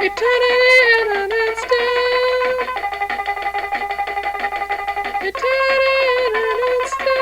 Eternity in an instant. Eternity in an instant.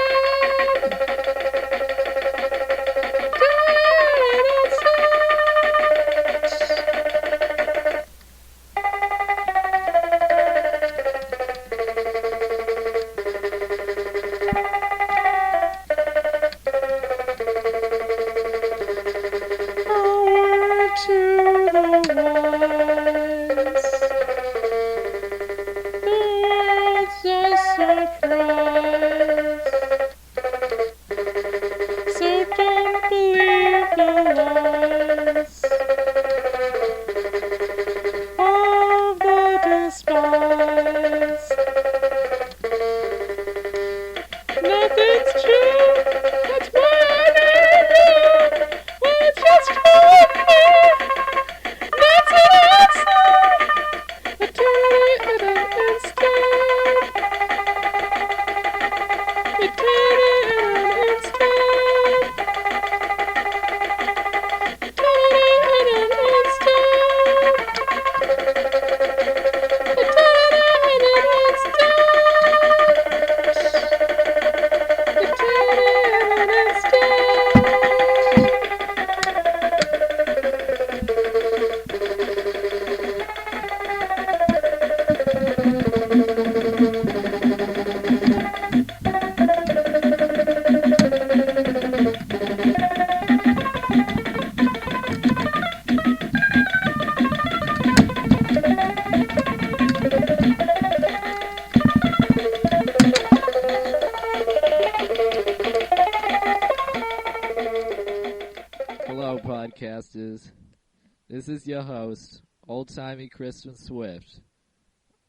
This is your host, old-timey Kristen Swift.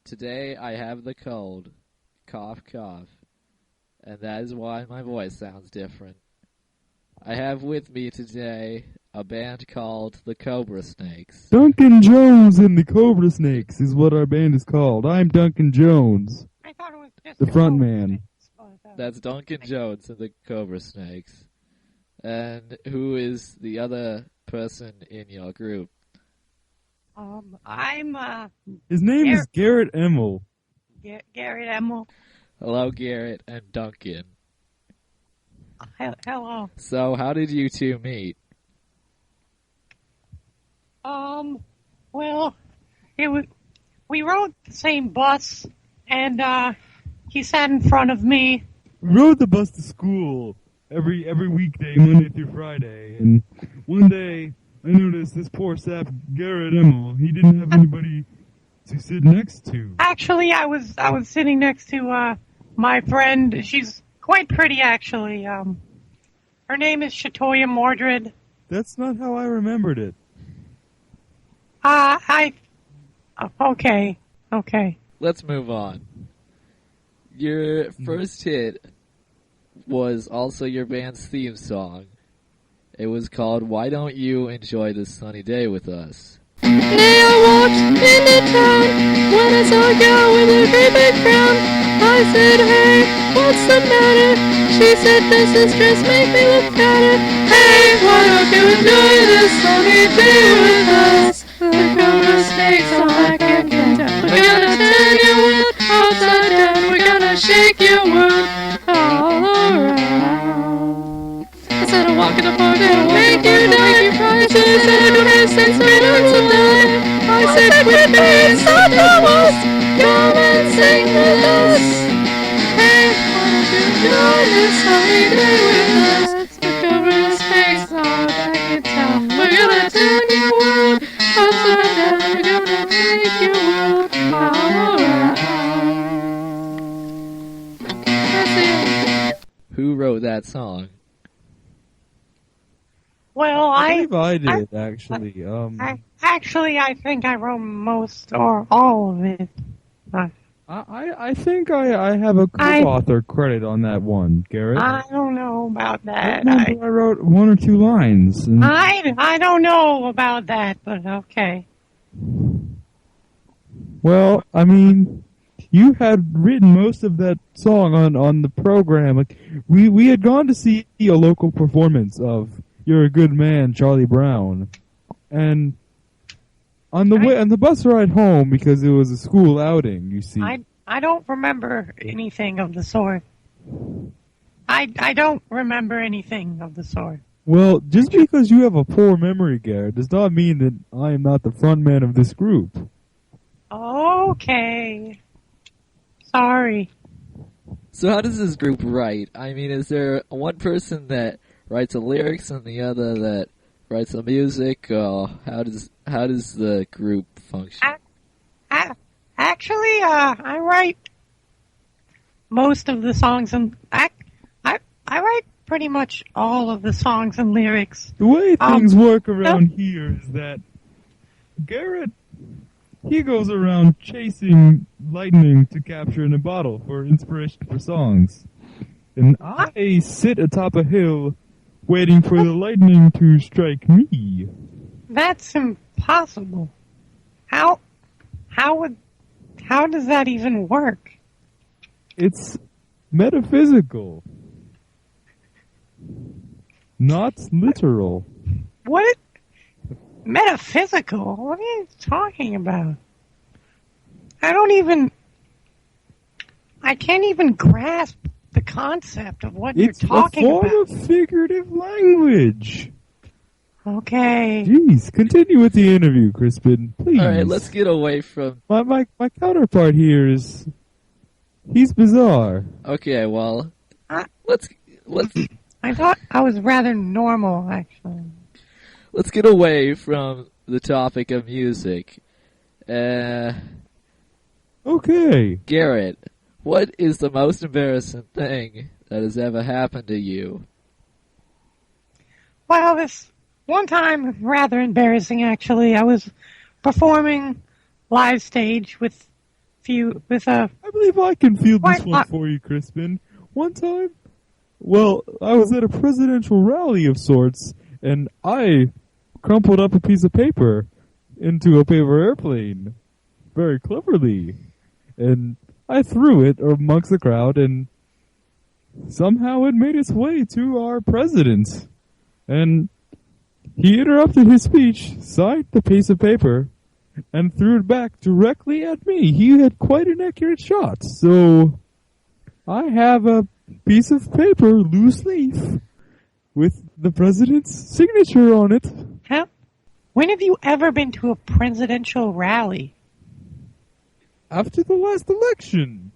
Today I have the cold. Cough, cough. And that is why my voice sounds different. I have with me today a band called the Cobra Snakes. Duncan Jones and the Cobra Snakes is what our band is called. I'm Duncan Jones, I thought it was just the front man. That's Duncan Jones and the Cobra Snakes. And who is the other person in your group? I'm, His name is Garrett Emmel. Garrett Emmel. Hello, Garrett and Duncan. Hello. So, how did you two meet? Well, we rode the same bus, and, he sat in front of me. We rode the bus to school every weekday, Monday through Friday, and one day I noticed this poor sap Garrett Emmel, he didn't have anybody to sit next to. Actually, I was sitting next to, my friend. She's quite pretty, actually. Her name is Shatoya Mordred. That's not how I remembered it. Okay. Let's move on. Your first hit was also your band's theme song. It was called Why Don't You Enjoy This Sunny Day With Us? Today I walked into town when I saw a girl with a great big frown. I said, hey, what's the matter? She said, does this dress make me look fatter? Hey, why don't you enjoy this sunny day with us? The Cobra Snakes are back in town. We're gonna turn your world upside down. We're gonna shake your world all around. I said, I walk in the park and I'll make you die. She said, I don't have sense, so I don't die. I said, quit being so almost. Come and sing with us. Hey, why don't you enjoy this sunny day with us? The Cobra Snakes are back in town. We're gonna turn your world upside down. We're gonna make your world all around. That's it. Who wrote that song? Well, I believe I did, actually. I think I wrote most or all of it. I think I have a co-author credit on that one, Garrett. I don't know about that. I wrote one or two lines. And I don't know about that, but okay. Well, I mean, you had written most of that song on the program. Like we had gone to see a local performance of You're a Good Man, Charlie Brown, and On the bus ride home, because it was a school outing, you see. I don't remember anything of the sort. I don't remember anything of the sort. Well, just because you have a poor memory, Garrett, does not mean that I am not the front man of this group. Okay. Sorry. So how does this group write? I mean, is there one person that writes the lyrics and the other that writes the music? Or how does the group function? Actually, I write most of the songs, and I write pretty much all of the songs and lyrics. The way things work around here is that Garrett, he goes around chasing lightning to capture in a bottle for inspiration for songs. And I sit atop a hill waiting for the lightning to strike me. That's impossible. How does that even work? It's metaphysical. Not literal. What? Metaphysical? What are you talking about? I can't even grasp the concept of what you're talking about. It's a form of figurative language. Okay. Jeez, continue with the interview, Crispin, please. Alright, let's get away from... My counterpart here is... He's bizarre. Okay, well... Let's... I thought I was rather normal, actually. Let's get away from the topic of music. Okay. Garrett, what is the most embarrassing thing that has ever happened to you? Well, this one time, rather embarrassing, actually. I was performing live stage with I believe I can field this one for you, Crispin. One time, well, I was at a presidential rally of sorts, and I crumpled up a piece of paper into a paper airplane very cleverly. And I threw it amongst the crowd, and somehow it made its way to our president. And he interrupted his speech, signed the piece of paper, and threw it back directly at me. He had quite an accurate shot. So I have a piece of paper, loose leaf, with the president's signature on it. Huh? When have you ever been to a presidential rally? After the last election,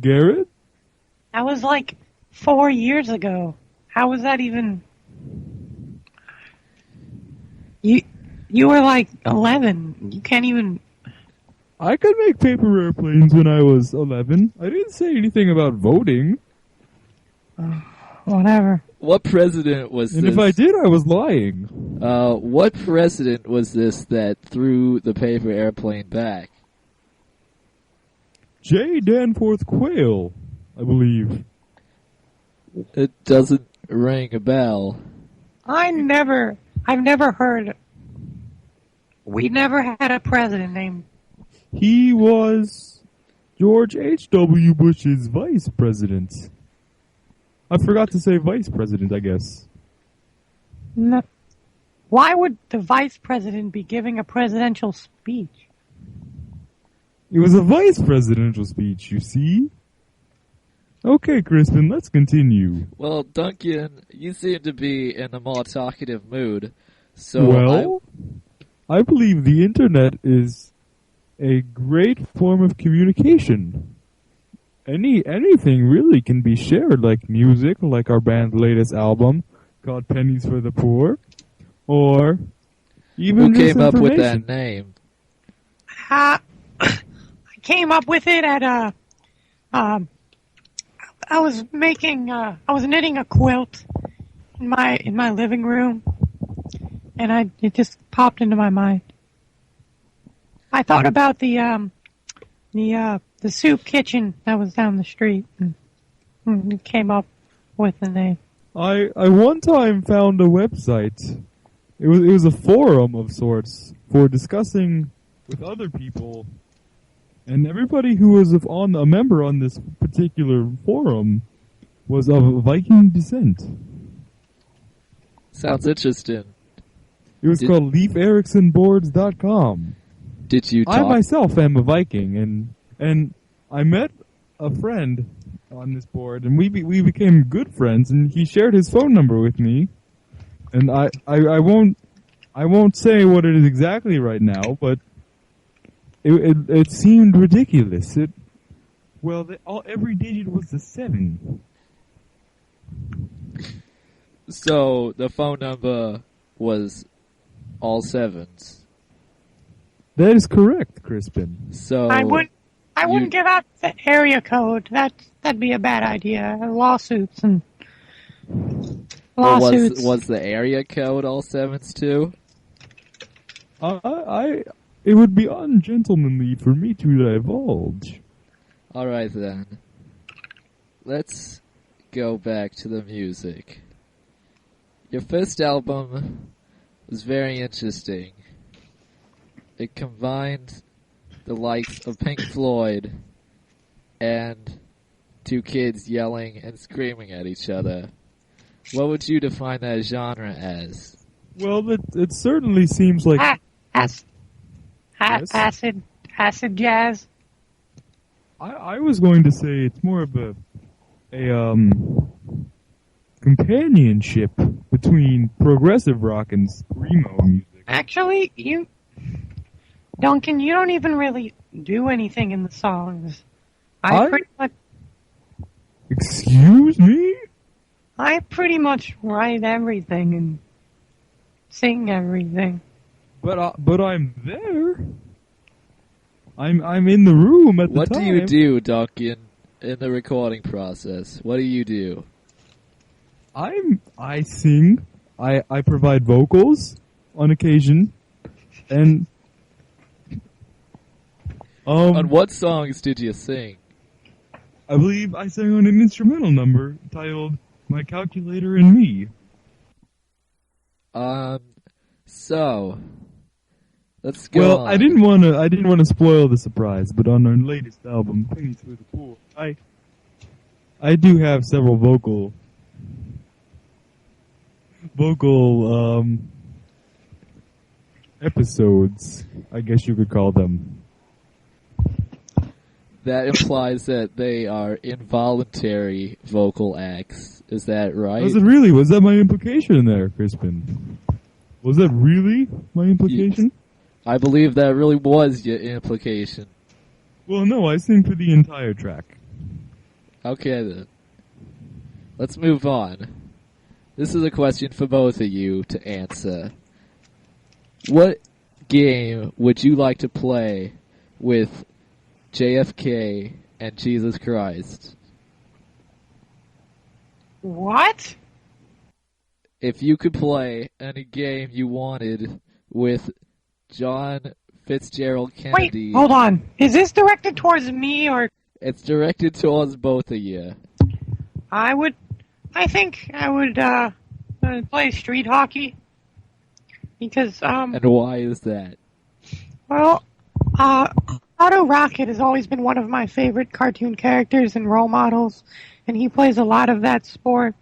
Garrett. That was like 4 years ago. How was that even... You were like 11. You can't even... I could make paper airplanes when I was 11. I didn't say anything about voting. Whatever. What president was this? And if I did, I was lying. What president was this that threw the paper airplane back? J. Danforth Quayle, I believe. It doesn't ring a bell. I've never heard... We never had a president named... He was George H.W. Bush's vice president. I forgot to say vice president, I guess. No. Why would the vice president be giving a presidential speech? It was a vice presidential speech, you see? Okay, Crispin, let's continue. Well, Duncan, you seem to be in a more talkative mood, so well, I believe the internet is a great form of communication. Anything really can be shared, like music, like our band's latest album called Pennies for the Poor, or even who came up with that name? I came up with it at I was knitting a quilt in my living room, and it just popped into my mind. I thought about the soup kitchen that was down the street, and came up with the name. I one time found a website. It was a forum of sorts for discussing with other people, and everybody who was a member on this particular forum was of Viking descent. Sounds interesting. It was called LeafEricksonBoards.com. Did you I talk? myself am a Viking, and I met a friend on this board, and we became good friends, and he shared his phone number with me, and I won't say what it is exactly right now, but it seemed ridiculous. Every digit was a 7. So the phone number was all 7s. That is correct, Crispin. So I wouldn't give out the area code. That'd be a bad idea. Lawsuits and Well, lawsuits. was the area code all 7s too? It would be ungentlemanly for me to divulge. Alright then. Let's go back to the music. Your first album was very interesting. It combined the likes of Pink Floyd and 2 kids yelling and screaming at each other. What would you define that genre as? Well, it certainly seems like... Yes. Acid jazz. I was going to say it's more of a companionship between progressive rock and screamo music. Actually, Duncan, you don't even really do anything in the songs. Excuse me? I pretty much write everything and sing everything. But I'm there. I'm in the room at the What time. do you do, Duncan, in the recording process? What do you do? I sing. I provide vocals on occasion, and On what songs did you sing? I believe I sang on an instrumental number titled "My Calculator and Me." So let's go. Well, on. I didn't want to spoil the surprise, but on our latest album, Penny Through the Pool, I do have several vocal episodes, I guess you could call them. That implies that they are involuntary vocal acts. Is that right? Was that my implication there, Crispin? Was that really my implication? I believe that really was your implication. Well, no, I sing for the entire track. Okay then. Let's move on. This is a question for both of you to answer. What game would you like to play with JFK and Jesus Christ? What? If you could play any game you wanted with John Fitzgerald Kennedy... Wait, hold on. Is this directed towards me or... It's directed towards both of you. I think I would play street hockey. Because, And why is that? well, Otto Rocket has always been one of my favorite cartoon characters and role models, and he plays a lot of that sport.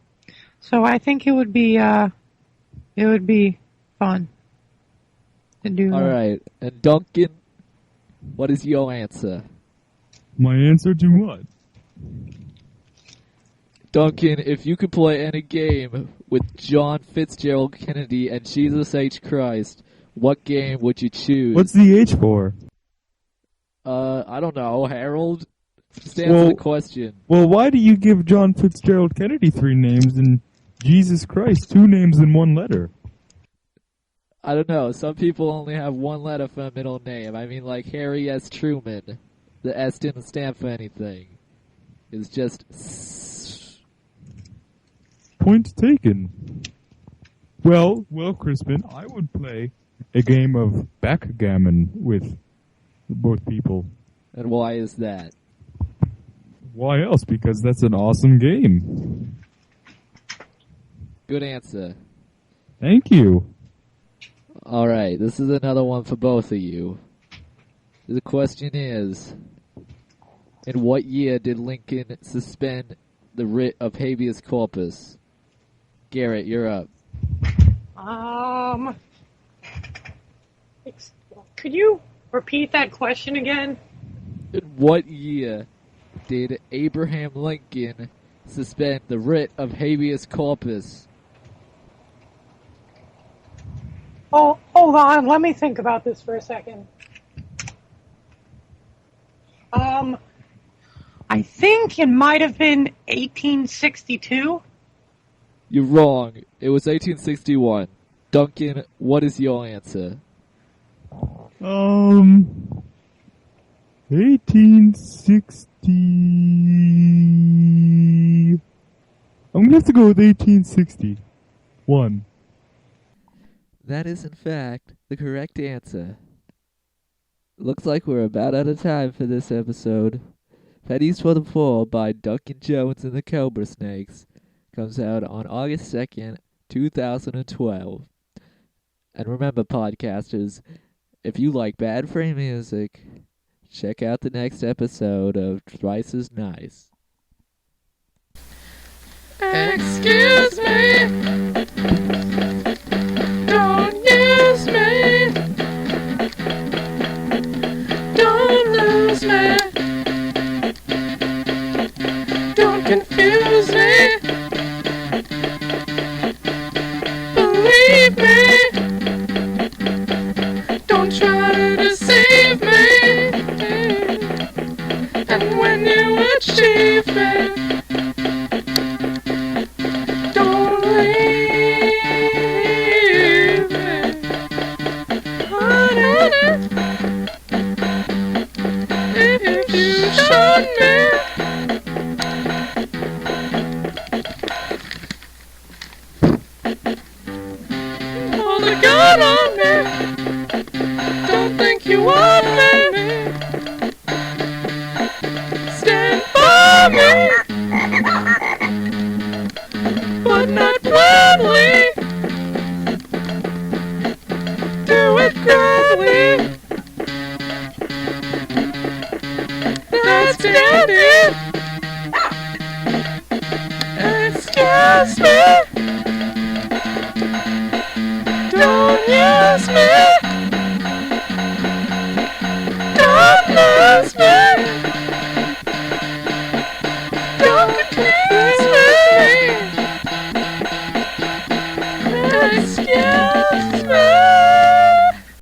So I think it would be fun to do. Alright, and Duncan, what is your answer? My answer to what? Duncan, if you could play any game with John Fitzgerald Kennedy and Jesus H. Christ, what game would you choose? What's the H for? I don't know, Harold? Just answer the question. Well, why do you give John Fitzgerald Kennedy 3 names and Jesus Christ 2 names in 1 letter? I don't know, some people only have 1 letter for a middle name. I mean, like Harry S. Truman. The S didn't stand for anything. It's just... Point taken. Well, Crispin, I would play a game of backgammon with both people. And why is that? Why else? Because that's an awesome game. Good answer. Thank you. Alright, this is another one for both of you. The question is, in what year did Lincoln suspend the writ of habeas corpus? Garrett, you're up. Could you repeat that question again? In what year did Abraham Lincoln suspend the writ of habeas corpus? Oh, hold on. Let me think about this for a second. I think it might have been 1862. You're wrong. It was 1861. Duncan, what is your answer? 1860. I'm gonna have to go with 1861. That is, in fact, the correct answer. Looks like we're about out of time for this episode. Pennies for the Fall by Duncan Jones and the Cobra Snakes comes out on August 2nd, 2012. And remember, podcasters, if you like bad free music, check out the next episode of Thrice Is Nice. Excuse me, don't use me, don't lose me, don't confuse me, believe me, don't try to deceive me, and when you achieve me, don't leave me, honey. If you showed me all the gun on me, don't think you want me. Stand by me, but not blindly. Do it gladly. That's it. Excuse me.